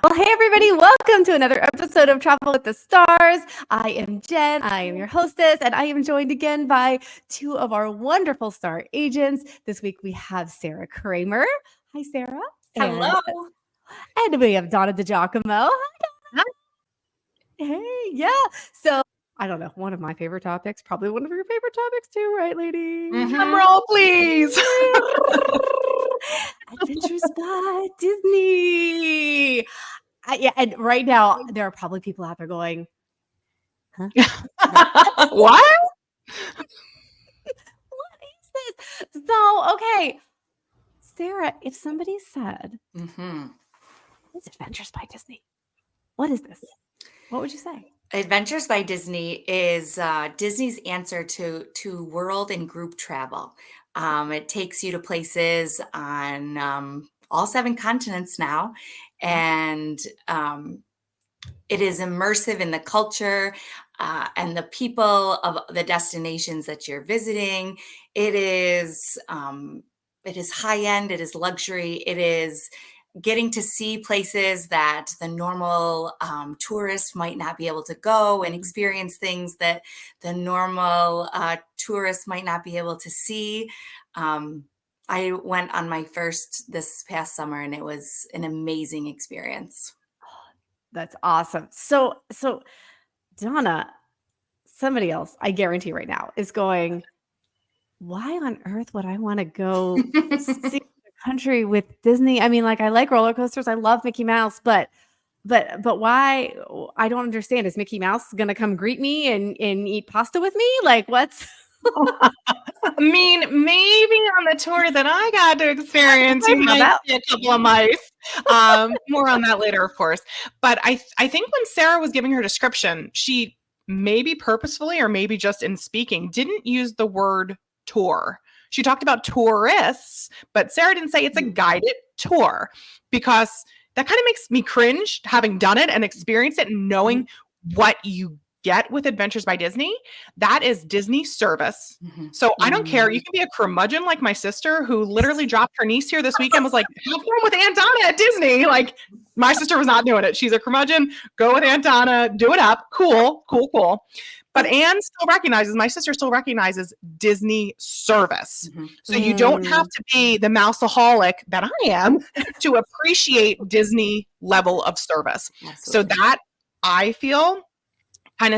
Well, hey, everybody, welcome to another episode of Travel with the Stars. I am Jen, I am your hostess, and I am joined again by two of our wonderful star agents. This week we have Sarah Kramer. Hi, Sarah. Hello. And we have Donna DiGiacomo. Hi, Donna. Hey, yeah. So, I don't know, one of my favorite topics, probably one of your favorite topics too, right, ladies? Drum roll, please. Adventures by Disney. Yeah, and right now there are probably people out there going, "Huh? What? What is this?" So, okay, Sarah, if somebody said, "It's Adventures by Disney," what is this? What would you say? Adventures by Disney is Disney's answer to world and group travel. It takes you to places on all 7 continents now, and it is immersive in the culture and the people of the destinations that you're visiting. It is high end. It is luxury. It is getting to see places that the normal tourist might not be able to go and experience things that the normal tourist might not be able to see. I went on my first this past summer, and it was an amazing experience. That's awesome. So Donna, somebody else, I guarantee right now, is going, "Why on earth would I wanna go see the country with Disney?" I mean, like, I like roller coasters, I love Mickey Mouse, but why? I don't understand. Is Mickey Mouse gonna come greet me and eat pasta with me? Like, what's I mean, maybe on the tour that I got to experience, you might see a couple of mice. More on that later, of course. But I think when Sarah was giving her description, she maybe purposefully or maybe just in speaking didn't use the word tour. She talked about tourists, but Sarah didn't say it's a guided tour, because that kind of makes me cringe having done it and experienced it and knowing what you get with Adventures by Disney. That is Disney service. So I don't care. You can be a curmudgeon like my sister, who literally dropped her niece here this weekend, was like, have fun with Aunt Donna at Disney. Like, my sister was not doing it. She's a curmudgeon. Go with Aunt Donna. Do it up. Cool. But Anne still recognizes, my sister still recognizes Disney service. So you don't have to be the mouseaholic that I am to appreciate Disney level of service. So that, I feel, kind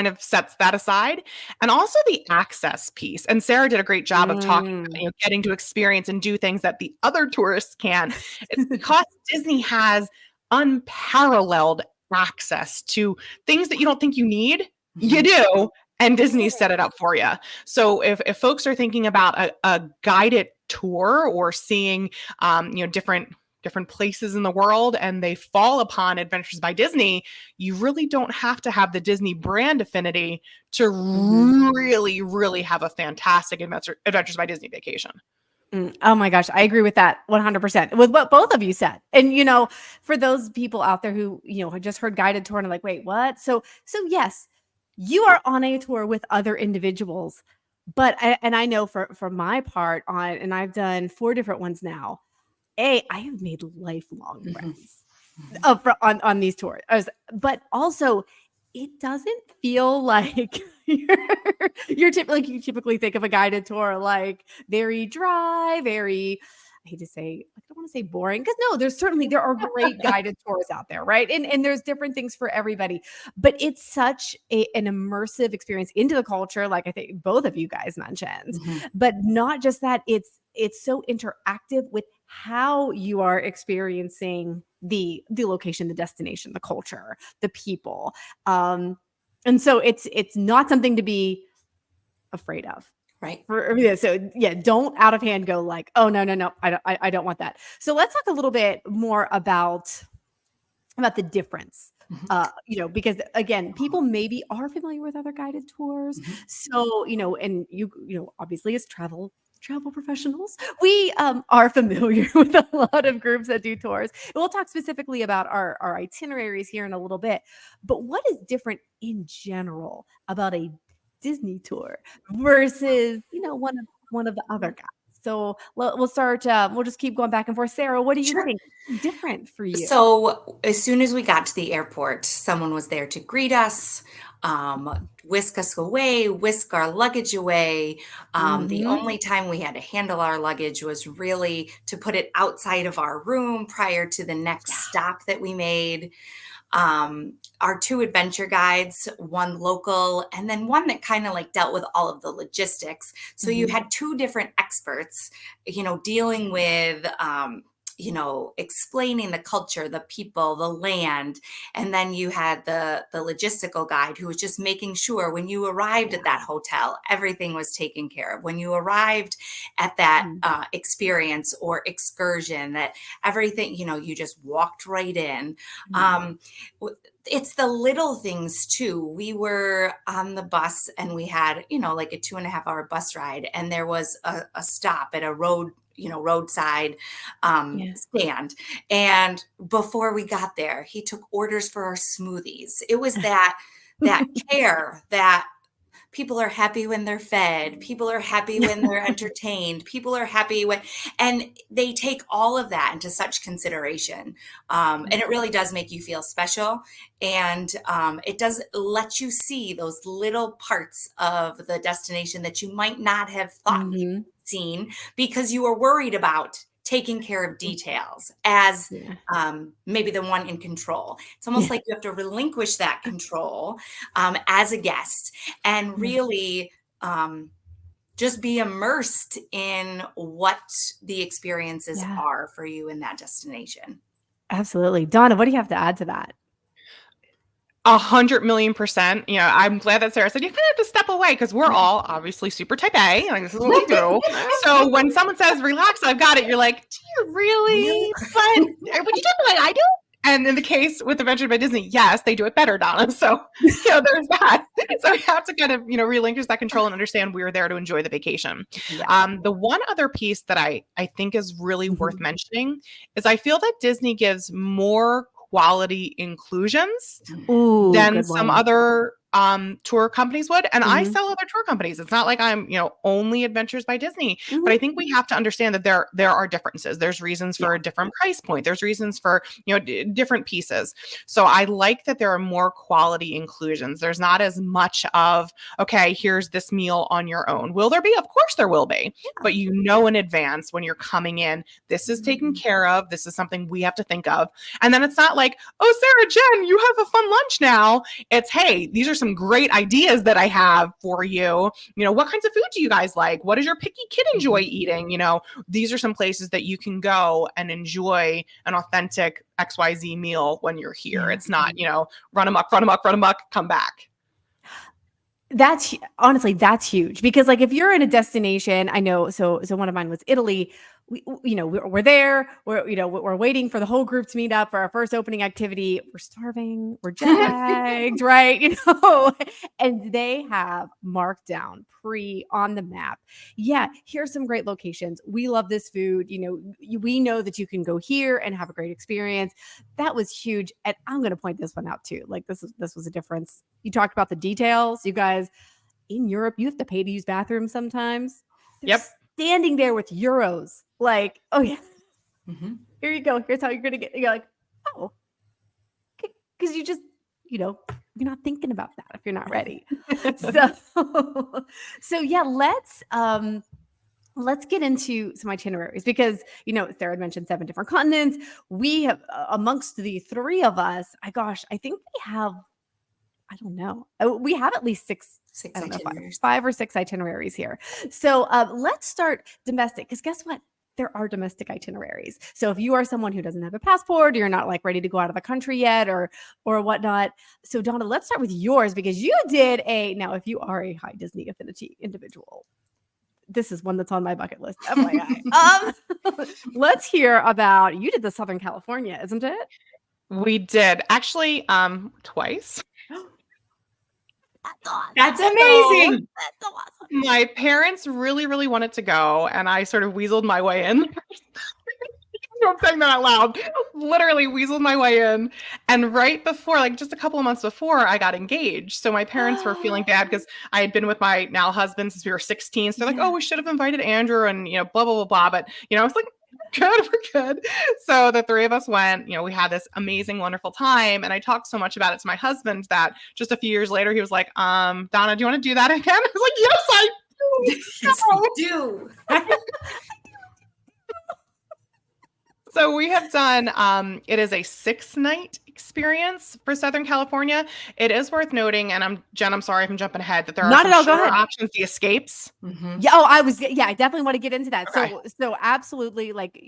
of sets that aside. And also the access piece. And Sarah did a great job of talking about, getting to experience and do things that the other tourists can. It's because Disney has unparalleled access to things that you don't think you need. You do. And Disney set it up for you. So if folks are thinking about a guided tour or seeing, different places in the world, and they fall upon Adventures by Disney, you really don't have to have the Disney brand affinity to really, really have a fantastic Adventures by Disney vacation. Oh my gosh, I agree with that 100% with what both of you said. And for those people out there who had just heard guided tour and are like, wait, what? So yes, you are on a tour with other individuals, but I know for my part and I've done 4 different ones now. I have made lifelong friends on these tours, but also it doesn't feel like you typically think of a guided tour like very dry, very, I hate to say, I don't want to say boring, because no, there are great guided tours out there, right? And there's different things for everybody, but it's such an immersive experience into the culture, like I think both of you guys mentioned. But not just that, it's so interactive with how you are experiencing the location, the destination, the culture, the people. And so it's not something to be afraid of. Right. So yeah, don't out of hand go like, oh no, I don't want that. So let's talk a little bit more about the difference. Because again, people maybe are familiar with other guided tours. So, and you obviously as travel professionals, we are familiar with a lot of groups that do tours. And we'll talk specifically about our itineraries here in a little bit. But what is different in general about a Disney tour versus one of the other guys? So we'll start. We'll just keep going back and forth. Sarah, what do you Sure. think is different for you? So as soon as we got to the airport, someone was there to greet us, whisk us away, whisk our luggage away. The Hmm. only time we had to handle our luggage was really to put it outside of our room prior to the next stop that we made. Our two adventure guides, one local, and then one that kind of like dealt with all of the logistics. So you Hmm. had two different experts, dealing with, explaining the culture, the people, the land. And then you had the logistical guide who was just making sure when you arrived at that hotel, everything was taken care of. When you arrived at that experience or excursion, that everything, you just walked right in. Um, it's the little things too. We were on the bus and we had, like a 2.5 hour bus ride, and there was a stop at a roadside Yeah. stand. And before we got there, he took orders for our smoothies. It was that care that people are happy when they're fed, people are happy when they're entertained, people are happy when, and they take all of that into such consideration. And it really does make you feel special. And it does let you see those little parts of the destination that you might not have thought you'd Hmm. seen because you were worried about taking care of details as Yeah. maybe the one in control. It's almost Yeah. like you have to relinquish that control as a guest and Yeah. really just be immersed in what the experiences Yeah. are for you in that destination. Absolutely. Donna, what do you have to add to that? 100,000,000%. I'm glad that Sarah said you kind of have to step away because we're all obviously super type A. Like, this is what we do. So when someone says, relax, I've got it, you're like, do you really? But would you do it like I do? And in the case with Adventure by Disney, yes, they do it better, Donna. So, there's that. So we have to kind of, relinquish that control and understand we're there to enjoy the vacation. Yeah. The one other piece that I think is really worth Mhm. mentioning is I feel that Disney gives more quality inclusions Ooh, than good some one. other tour companies would. And I Mhm. sell other tour companies. It's not like I'm, only Adventures by Disney, but I Mhm. think we have to understand that there are differences. There's reasons Yeah. for a different price point. There's reasons for, different pieces. So I like that there are more quality inclusions. There's not as much of, okay, here's this meal on your own. Will there be? Of course there will be. But in advance when you're coming in, this is taken care of. This is something we have to think of. And then it's not like, oh, Sarah, Jen, you have a fun lunch now. It's, hey, these are some great ideas that I have for you. What kinds of food do you guys like? What does your picky kid enjoy eating? These are some places that you can go and enjoy an authentic XYZ meal when you're here. Yeah. It's not, run amok, come back. Honestly, that's huge because like if you're in a destination, I know, so one of mine was Italy. We're there, we're waiting for the whole group to meet up for our first opening activity. We're starving, we're jet lagged, right? And they have marked down on the map. Yeah, here's some great locations. We love this food. We know that you can go here and have a great experience. That was huge. And I'm going to point this one out too. Like this was a difference. You talked about the details. You guys, in Europe, you have to pay to use bathrooms sometimes. They're Yep. standing there with euros. Like, oh yeah, Mm-hmm. here you go. Here's how you're gonna get. You're like, oh, because you just, you're not thinking about that if you're not ready. So, so yeah, let's get into some itineraries because Sarah had mentioned 7 different continents. We have amongst the 3 of us, I think we have, I don't know, we have at least 6, I don't know, Itineraries. 5 or 6 itineraries here. So let's start domestic because guess what? There are domestic itineraries. So if you are someone who doesn't have a passport, or you're not like ready to go out of the country yet or whatnot. So Donna, let's start with yours because you did now if you are a high Disney affinity individual, this is one that's on my bucket list. FYI. Let's hear about, you did the Southern California, isn't it? We did actually twice. That's awesome. That's amazing. That's awesome. My parents really, really wanted to go, and I sort of weaseled my way in. I'm saying that out loud. Literally weaseled my way in. And right before, like just a couple of months before, I got engaged. So my parents were feeling bad because I had been with my now husband since we were 16. So they're like, oh, we should have invited Andrew and, blah, blah, blah, blah. But, I was like, good, we're good. So the three of us went, we had this amazing, wonderful time. And I talked so much about it to my husband that just a few years later, he was like, Donna, do you want to do that again? I was like, yes, I do. Yes, I do. So we have done, it is a 6-night experience for Southern California. It is worth noting, and Jen, I'm sorry if I'm jumping ahead, that there Not are at all, some go shorter ahead. options, the escapes. Mhm. Yeah. Oh, I definitely want to get into that. Okay. So absolutely, like,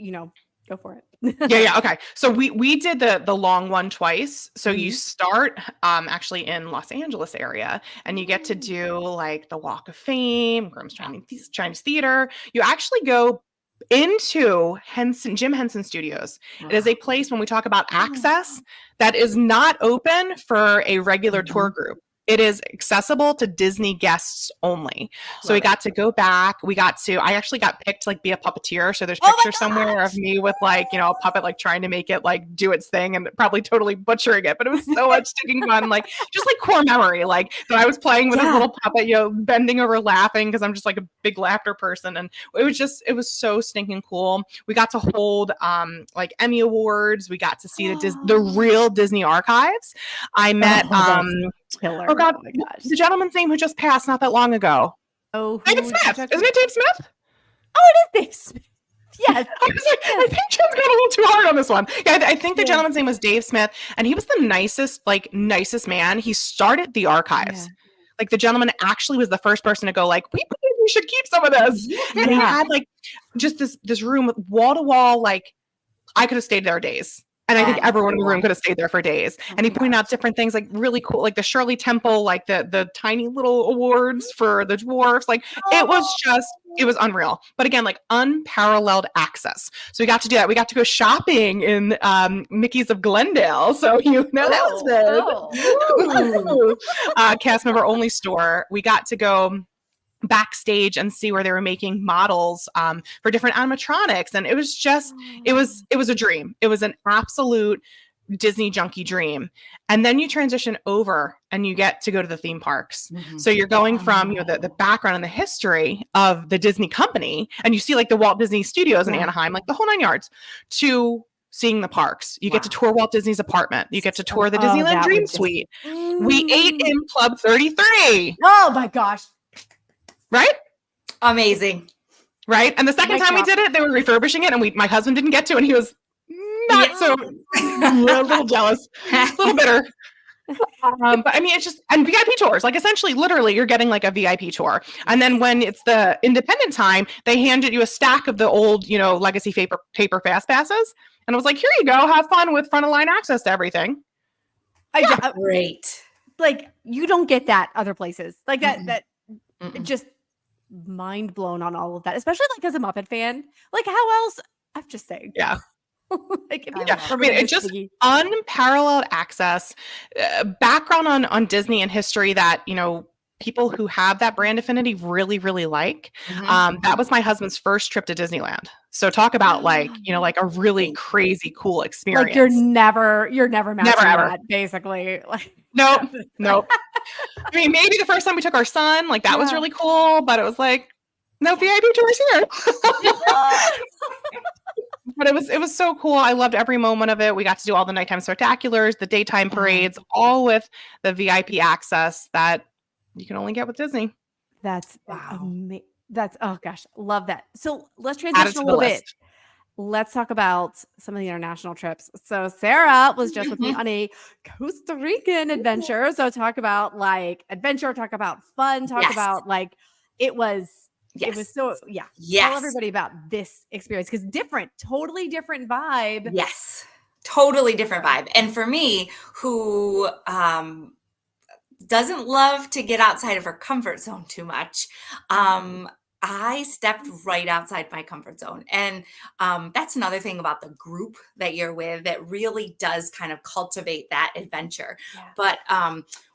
go for it. Yeah. Okay. So we did the long one twice. So you Mhm. start actually in Los Angeles area, and you get to do like the Walk of Fame, Grimm's Chinese Theater. You actually go into Jim Henson Studios. It is a place, when we talk about access, that is not open for a regular tour group. It is accessible to Disney guests only. So we got to go back. I actually got picked to like be a puppeteer. So there's Oh my pictures somewhere of me with like, a puppet, like trying to make it like do its thing and probably totally butchering it. But it was so much sticking fun, like just like core memory, like that I was playing with this little puppet, bending over laughing because I'm just like a big laughter person. And it was so stinking cool. We got to hold like Emmy Awards. We got to see the real Disney archives. I met Killer. Oh God, Oh my gosh. the gentleman's name who just passed not that long ago. Oh, David Smith. Isn't it Dave Smith? Oh, it is Dave Smith. Yes. I was like, I think Jen's got a little too hard on this one. Yeah, I think the gentleman's name was Dave Smith, and he was the nicest man. He started the archives. Yeah. Like the gentleman actually was the first person to go like, we should keep some of this. And he had like just this room with wall to wall. Like I could have stayed there days. And I think everyone in the room could have stayed there for days. And he pointed out different things, like really cool, like the Shirley Temple, like the tiny little awards for the dwarfs. Like it was unreal. But again, like unparalleled access. So we got to do that. We got to go shopping in Mickey's of Glendale. So that was good. Cast member only store. We got to go backstage and see where they were making models for different animatronics, and it was a dream. It was an absolute Disney junkie dream. And then you transition over and you get to go to the theme parks. So you're going from the background and the history of the Disney company, and you see like the Walt Disney Studios in Anaheim, like the whole 9 yards, to seeing the parks. You get to tour Walt Disney's apartment. You get to tour the Disneyland Dream Suite. We ate in Club 33. Oh my gosh. Right? Amazing. Right? And the second time we did it, they were refurbishing it, and my husband didn't get to, and he was not so a little jealous, a little bitter. But I mean, it's just, and VIP tours, like essentially, literally, you're getting like a VIP tour. And then when it's the independent time, they handed you a stack of the old, legacy paper fast passes. And I was like, here you go, have fun with front of line access to everything. Great. Like you don't get that other places like that. Just mind blown on all of that, especially like as a Muppet fan. Like how else? I'm just saying. Yeah. Like, I mean, it's just unparalleled access, background on Disney and history that, people who have that brand affinity really, really like. That was my husband's first trip to Disneyland. So talk about like a really crazy, cool experience. Like you're never matching that, basically. Like Nope. I mean, maybe the first time we took our son, like that was really cool, but it was like, no VIP tours here. But it was so cool. I loved every moment of it. We got to do all the nighttime spectaculars, the daytime parades, all with the VIP access that you can only get with Disney. That's that's oh gosh, love that. So let's transition a little bit. Let's talk about some of the international trips. So Sarah was just with me on a Costa Rican adventure. So talk about like adventure, talk about fun, talk about like it was so tell everybody about this experience, because totally different vibe. Yes, totally different vibe. And for me, who doesn't love to get outside of her comfort zone too much, I stepped right outside my comfort zone. And that's another thing about the group that you're with that really does kind of cultivate that adventure. But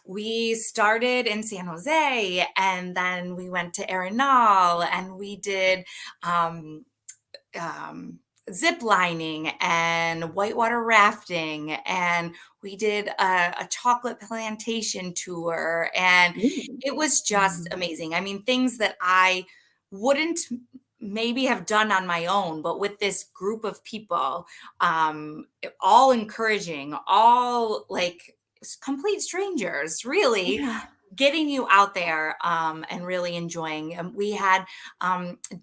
we started in San Jose, and then we went to Arenal, and we did zip lining and whitewater rafting, and we did a chocolate plantation tour, and Ooh. it was just Mhm. amazing. I mean, things that I wouldn't maybe have done on my own, but with this group of people, all encouraging, all like complete strangers, really Yeah. getting you out there, and really enjoying. We had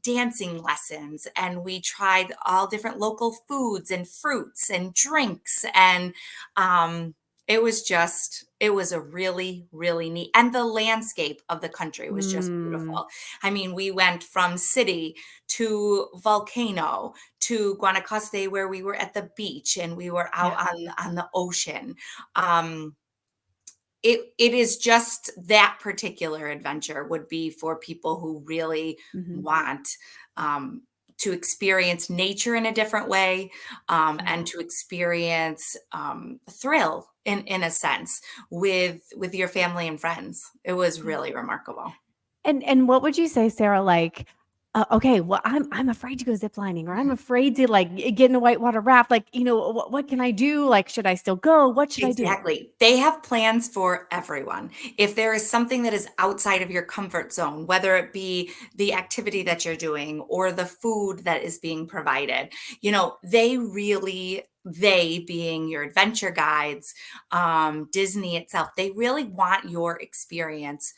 dancing lessons, and we tried all different local foods and fruits and drinks, and um, it was a really, really neat, and the landscape of the country was just Mm. beautiful. I mean, we went from city to volcano to Guanacaste, where we were at the beach and we were out Yeah. on the ocean. Um, it is just that particular adventure would be for people who really Mhm. want, um, to experience nature in a different way, Yeah. and to experience, thrill in a sense with your family and friends. It was Yeah. really remarkable. And what would you say, Sarah, like, okay, well, I'm afraid to go ziplining, or I'm afraid to like get in a whitewater raft. Like, what can I do? Like, should I still go? What should I do? Exactly. They have plans for everyone. If there is something that is outside of your comfort zone, whether it be the activity that you're doing or the food that is being provided, they being your adventure guides, Disney itself, they really want your experience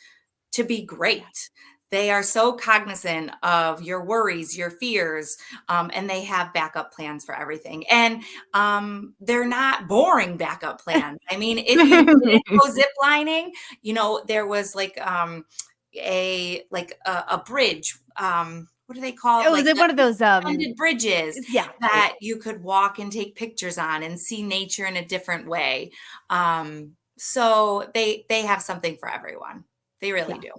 to be Yeah. great. They are so cognizant of your worries, your fears, and they have backup plans for everything. And they're not boring backup plans. I mean, if you didn't go zip lining, there was like a bridge. What do they call it? Oh, is Like it the one of those? suspended bridges Yeah. that you could walk and take pictures on and see nature in a different way. So they have something for everyone. They really Yeah. do.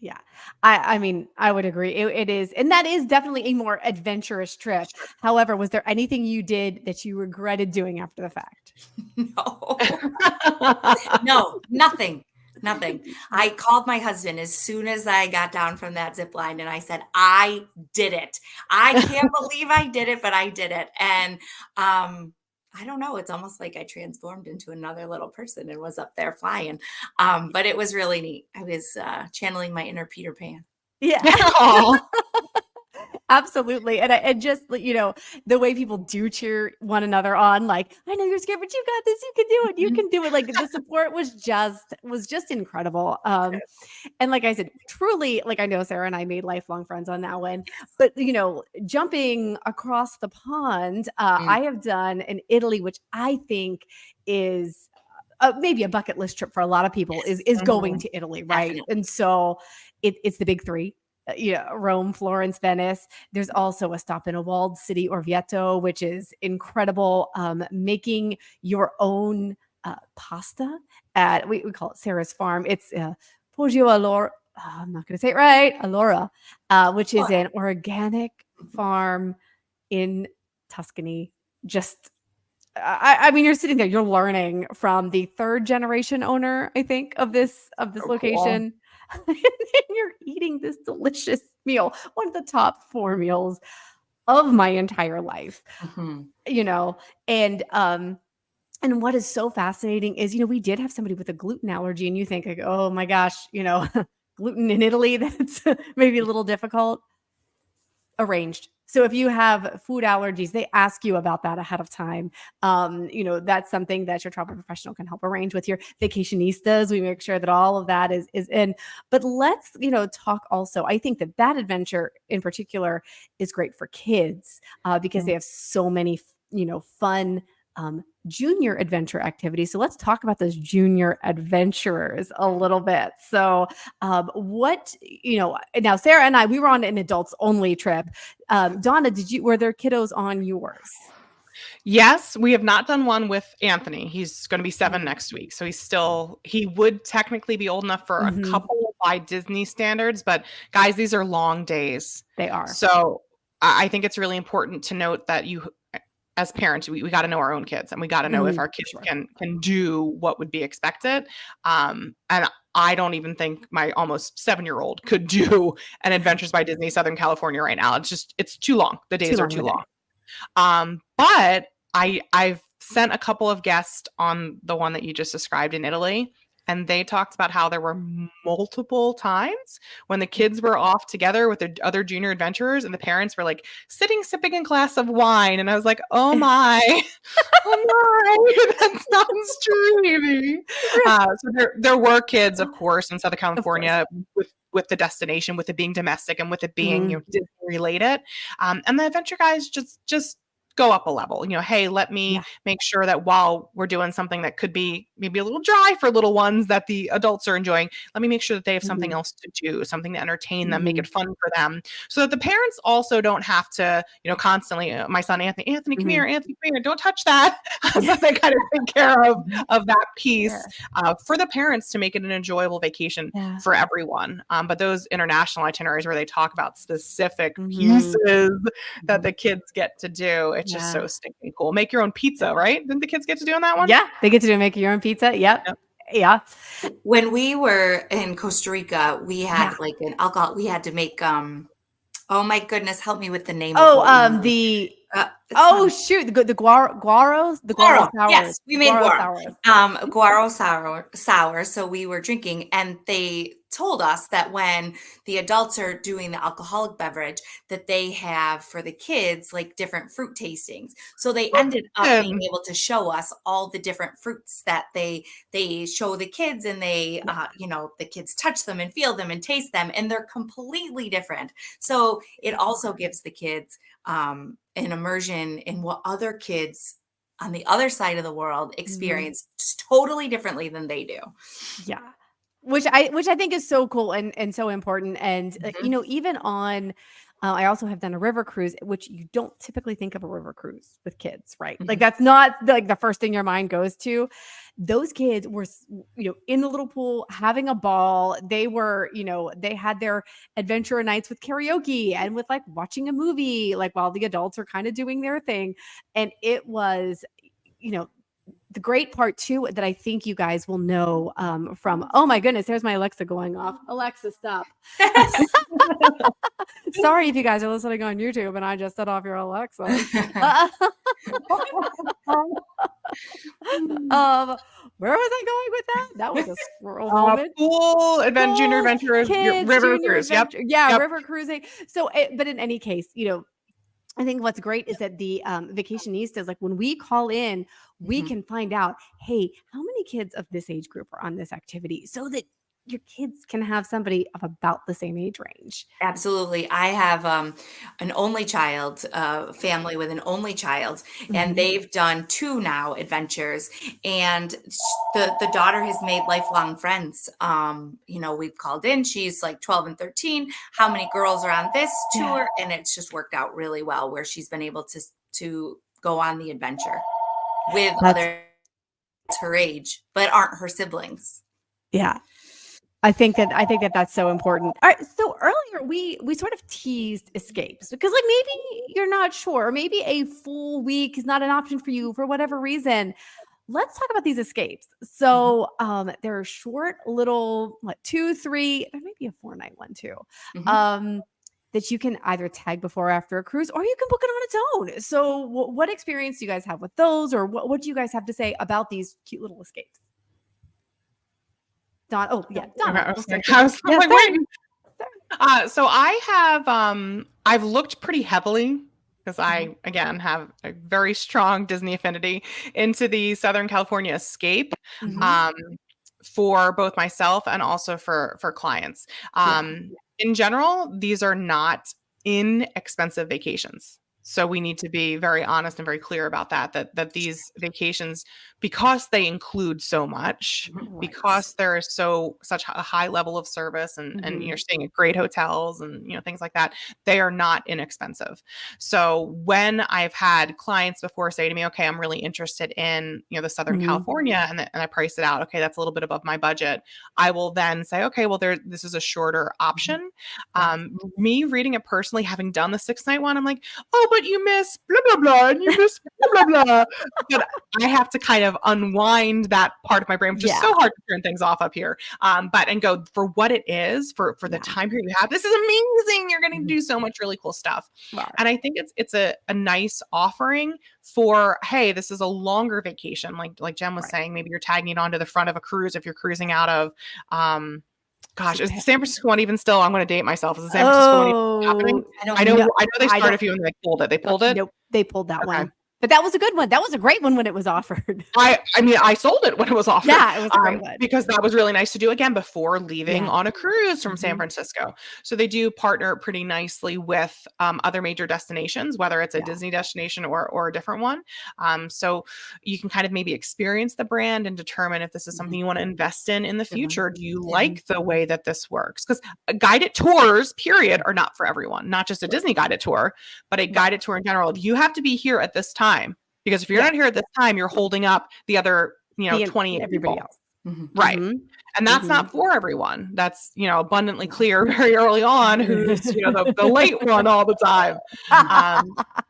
Yeah. I mean, I would agree. It is, and that is definitely a more adventurous trip. Sure. However, was there anything you did that you regretted doing after the fact? No. No, nothing, nothing. I called my husband as soon as I got down from that zip line, and I said, "I did it. I can't believe I did it, but I did it." And, I don't know, it's almost like I transformed into another little person and was up there flying. But it was really neat. I was, channeling my inner Peter Pan. Yeah. Aw. Absolutely, and just, like, the way people do cheer one another on, like, "I know you're scared, but you got this, you can do it, you Mhm. can do it," like, the support was just incredible, and like I said, truly, like, I know Sarah and I made lifelong friends on that one, but, jumping across the pond, Mm, I have done in Italy, which I think is, maybe a bucket list trip for a lot of people yes. is going Mhm. to Italy, right? Definitely. And so it's the big 3. Yeah, Rome, Florence, Venice. There's also a stop in a walled city, Orvieto, which is incredible. Making your own pasta at we call it Sarah's Farm. It's Poggio Allora. I'm not going to say it right. Allora, which Oh, is an organic mhm. farm in Tuscany. Just I mean, you're sitting there, you're learning from the 3rd generation owner, I think, of this So cool. location. And then you're eating this delicious meal, one of the top 4 meals of my entire life, Mhm. you know, and, um and what is so fascinating is, we did have somebody with a gluten allergy, and you think like, "Oh my gosh, gluten in Italy, that's maybe a little difficult." Arranged. So if you have food allergies, they ask you about that ahead of time. That's something that your travel professional can help arrange with your vacationistas. We make sure that all of that is in. But let's, talk also. I think that adventure in particular is great for kids because Mm. they have so many, fun junior adventure activities. So let's talk about those junior adventurers a little bit. So now Sarah and I, we were on an adults only trip. Donna, were there kiddos on yours? Yes, we have not done one with Anthony. He's gonna be 7 Mm. next week, so he would technically be old enough for a Mhm. couple by Disney standards, but guys, these are long days. They are. So, I think it's really important to note that as parents, we gotta know our own kids, and we gotta know if Mhm. our For kids sure. can do what would be expected. And I don't even think my almost 7-year-old could do an Adventures by Disney Southern California right now. It's too long. The Too days are long of too a long. day. But I've sent a couple of guests on the one that you just described in Italy, and they talked about how there were multiple times when the kids were off together with the other junior adventurers and the parents were like sitting sipping a glass of wine, and I was like, oh my, oh my, that sounds dreamy. So there were kids, of course, in Southern California with the destination, with it being domestic and with it being Disney related, and the adventure guys just go up a level. Hey, let me make sure that while we're doing something that could be maybe a little dry for little ones that the adults are enjoying, let me make sure that they have something else to do, something to entertain them, make it fun for them, so that the parents also don't have to, constantly, my son Anthony, come here, Anthony, come here, don't touch that. So they kind of take care of that piece for the parents to make it an enjoyable vacation for everyone. But those international itineraries where they talk about specific pieces that the kids get to do, it's just so stinking cool. Make your own pizza, right? Didn't the kids get to do on that one? Yeah, they get to do make your own pizza. Yep. Yeah. When we were in Costa Rica, we had like an alcohol. We had to make oh my goodness, help me with the name. Shoot, the guaros, the guaro sours. Yes, we made guaro sour. So we were drinking, and they told us that when the adults are doing the alcoholic beverage, that they have for the kids like different fruit tastings. So they ended up being able to show us all the different fruits that they show the kids, and they the kids touch them and feel them and taste them, and they're completely different. So it also gives the kids an immersion in what other kids on the other side of the world experience totally differently than they do. Yeah. Which I think is so cool and so important. And even on I also have done a river cruise, which you don't typically think of a river cruise with kids, right? Like that's not like the first thing your mind goes to. Those kids were, in the little pool having a ball. They were, they had their adventure nights with karaoke and with like watching a movie, like while the adults are kind of doing their thing. And it was, the great part too that I think you guys will know from, oh my goodness, there's my Alexa going off. Alexa, stop. Sorry if you guys are listening on YouTube and I just set off your Alexa. Where was I going with that? That was a squirrel moment. Pool junior adventurers, river cruise. Yep. River cruising. So, but in any case, I think what's great is that the Vacationistas, like when we call in, we can find out, hey, how many kids of this age group are on this activity, so that your kids can have somebody of about the same age range. Absolutely. I have an only child, family with an only child, and they've done 2 now adventures, and the daughter has made lifelong friends. We've called in, she's like 12 and 13. How many girls are on this tour? And it's just worked out really well, where she's been able to go on the adventure with others her age, but aren't her siblings. Yeah. I think that that's so important. All right. So earlier we sort of teased escapes, because like maybe you're not sure, or maybe a full week is not an option for you for whatever reason. Let's talk about these escapes. So they're short little 2, 3, there might be a 4-night one too. That you can either tag before or after a cruise, or you can book it on its own. So what experience do you guys have with those, or what do you guys have to say about these cute little escapes? Don. Oh yeah, Don. So I have I've looked pretty heavily, because I again have a very strong Disney affinity, into the Southern California escape for both myself and also for clients. In general, these are not inexpensive vacations. So we need to be very honest and very clear about that these vacations, because they include so much, because there is such a high level of service, and you're staying at great hotels and things like that, they are not inexpensive. So when I've had clients before say to me, okay, I'm really interested in the Southern California, and I price it out, okay, that's a little bit above my budget, I will then say, okay, well, this is a shorter option. Me reading it personally, having done the 6-night one, I'm like, oh, but you miss blah, blah, blah, and you miss blah, blah, blah. But I have to kind of unwind that part of my brain, which is so hard to turn things off up here. And go for what it is for the time period you have. This is amazing. You're going to do so much really cool stuff. Wow. And I think it's a nice offering for, hey, this is a longer vacation. Like Jen was saying, maybe you're tagging it onto the front of a cruise if you're cruising out of, is the San Francisco one even still? I'm going to date myself. Is the San Francisco one even happening? I know they started a few and they pulled it. They pulled it? Nope, they pulled that one. But that was a good one. That was a great one when it was offered. I mean, I sold it when it was offered. Yeah, it was a great one. Because that was really nice to do again before leaving on a cruise from San Francisco. So they do partner pretty nicely with other major destinations, whether it's a Disney destination or a different one. So you can kind of maybe experience the brand and determine if this is something you want to invest in the future. Do you like the way that this works? Because guided tours, period, are not for everyone. Not just a Disney guided tour, but a guided tour in general. You have to be here at this time. Because if you're not here at this time, you're holding up the other, 20 everybody else. Right. And that's not for everyone. That's, abundantly clear very early on who's, the late one all the time.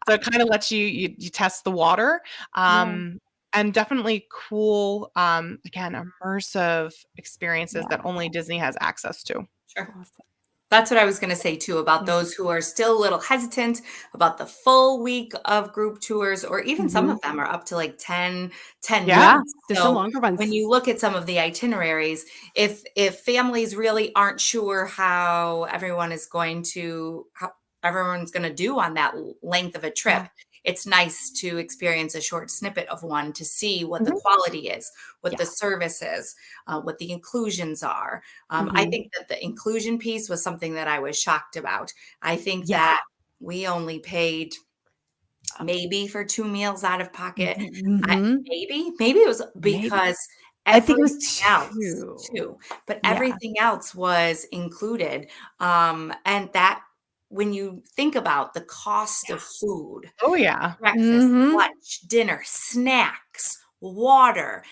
So it kind of lets you test the water. And definitely cool, again, immersive experiences that only Disney has access to. Sure. That's what I was going to say too, about those who are still a little hesitant about the full week of group tours, or even some of them are up to like 10 months. There's some longer ones. When you look at some of the itineraries, if families really aren't sure how everyone's going to do on that length of a trip, it's nice to experience a short snippet of one to see what the quality is, what the service is, what the inclusions are. I think that the inclusion piece was something that I was shocked about. I think that we only paid maybe for 2 meals out of pocket. Maybe it was because I think it was two, but everything else was included. And that, when you think about the cost of food, breakfast, lunch, dinner, snacks, water,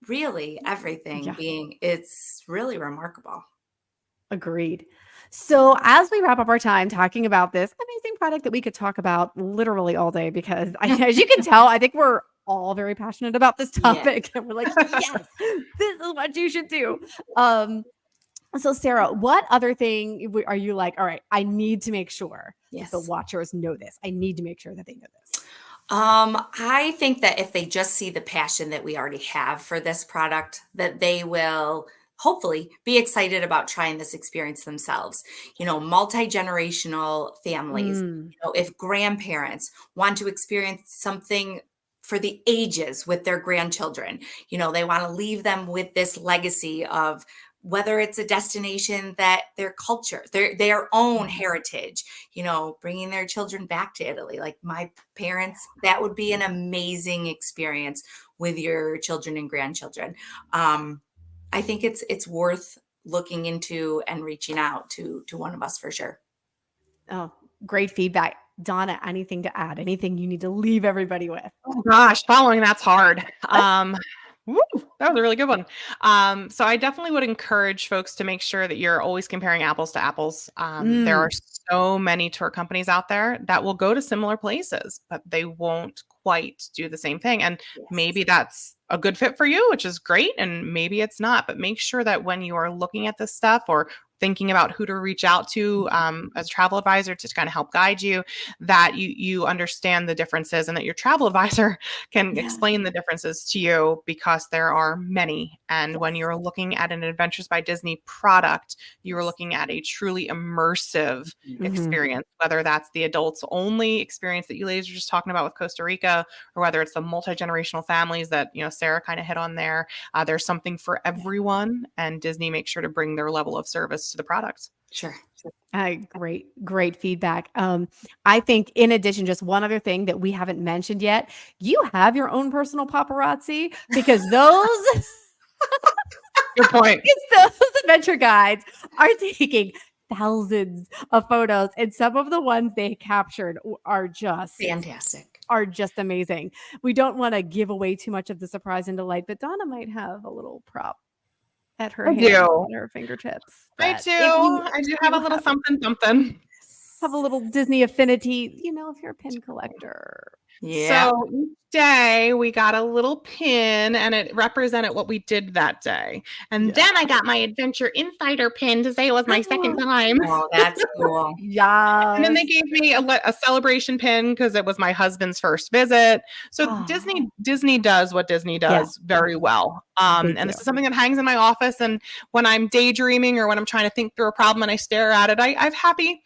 really everything it's really remarkable. Agreed. So as we wrap up our time talking about this amazing product that we could talk about literally all day, because as you can tell, I think we're all very passionate about this topic. And we're like, yes, this is what you should do. So Sarah, what other thing are you like, all right, I need to make sure the watchers know this. I need to make sure that they know this. I think that if they just see the passion that we already have for this product, that they will hopefully be excited about trying this experience themselves. Multi-generational families, if grandparents want to experience something for the ages with their grandchildren, they want to leave them with this legacy of, whether it's a destination that their culture, their own heritage, bringing their children back to Italy, like my parents, that would be an amazing experience with your children and grandchildren. I think it's worth looking into and reaching out to one of us for sure. Oh, great feedback. Donna, anything to add? Anything you need to leave everybody with? Oh gosh, following that's hard. Woo, that was a really good one. So I definitely would encourage folks to make sure that you're always comparing apples to apples. There are so many tour companies out there that will go to similar places, but they won't quite do the same thing. And maybe that's a good fit for you, which is great. And maybe it's not, but make sure that when you are looking at this stuff or thinking about who to reach out to as a travel advisor to kind of help guide you, that you understand the differences and that your travel advisor can explain the differences to you, because there are many. And when you're looking at an Adventures by Disney product, you're looking at a truly immersive experience, whether that's the adults only experience that you ladies are just talking about with Costa Rica, or whether it's the multi-generational families that, Sarah kind of hit on there. There's something for everyone, and Disney makes sure to bring their level of service to the products. Sure. Great feedback. I think in addition, just one other thing that we haven't mentioned yet, you have your own personal paparazzi, because those good point. Those adventure guides are taking thousands of photos, and some of the ones they captured are just fantastic, are just amazing. We don't want to give away too much of the surprise and delight, but Donna might have a little prop at her fingertips. I do have a little something. have a little Disney affinity, you know, if you're a pin collector. Yeah. So each day we got a little pin and it represented what we did that day. And Yeah. then I got my Adventure Insider pin to say it was my second time. Oh, that's cool. Yeah. And then they gave me a celebration pin because it was my husband's first visit. So Oh. Disney does what Disney does very well. They And this do. is something that hangs in my office. And when I'm daydreaming or when I'm trying to think through a problem and I stare at it, I have happy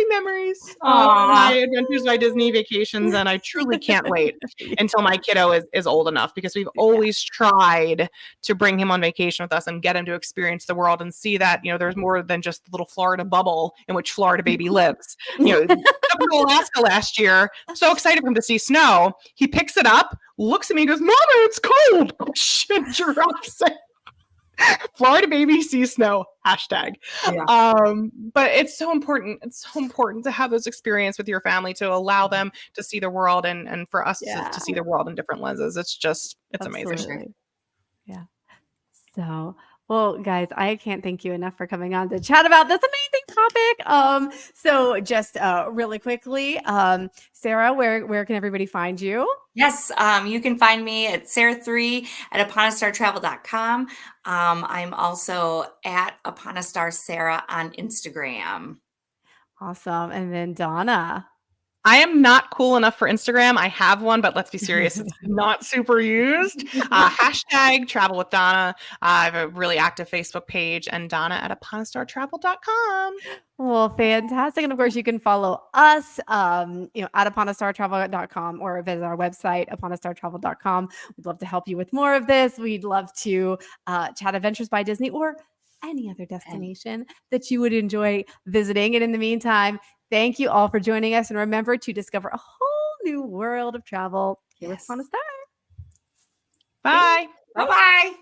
memories of my Adventures by Disney vacations. And I truly can't wait until my kiddo is old enough, because we've always tried to bring him on vacation with us and get him to experience the world and see that, you know, there's more than just the little Florida bubble in which Florida baby lives. You know, up to Alaska last year, so excited for him to see snow. He picks it up, looks at me and goes, "Mama, it's cold." And drops it. Florida baby sees snow, hashtag. Yeah. But it's so important. It's so important to have those experiences with your family, to allow them to see the world and for us to see the world in different lenses. It's amazing. Absolutely. Yeah. So, well, guys, I can't thank you enough for coming on to chat about this amazing topic. So just really quickly, Sarah, where can everybody find you? Yes, you can find me at Sarah3 at uponastartravel.com. I'm also at uponastar Sarah on Instagram. Awesome. And then Donna. I am not cool enough for Instagram. I have one, but let's be serious, it's not super used. Hashtag travel with Donna. I have a really active Facebook page, and Donna at uponastartravel.com. Well, fantastic. And of course, you can follow us, you know, at uponastartravel.com or visit our website, uponastartravel.com. We'd love to help you with more of this. We'd love to chat Adventures by Disney or any other destination that you would enjoy visiting. And in the meantime, thank you all for joining us. And remember to discover a whole new world of travel with Upon a Star. Bye. Bye-bye.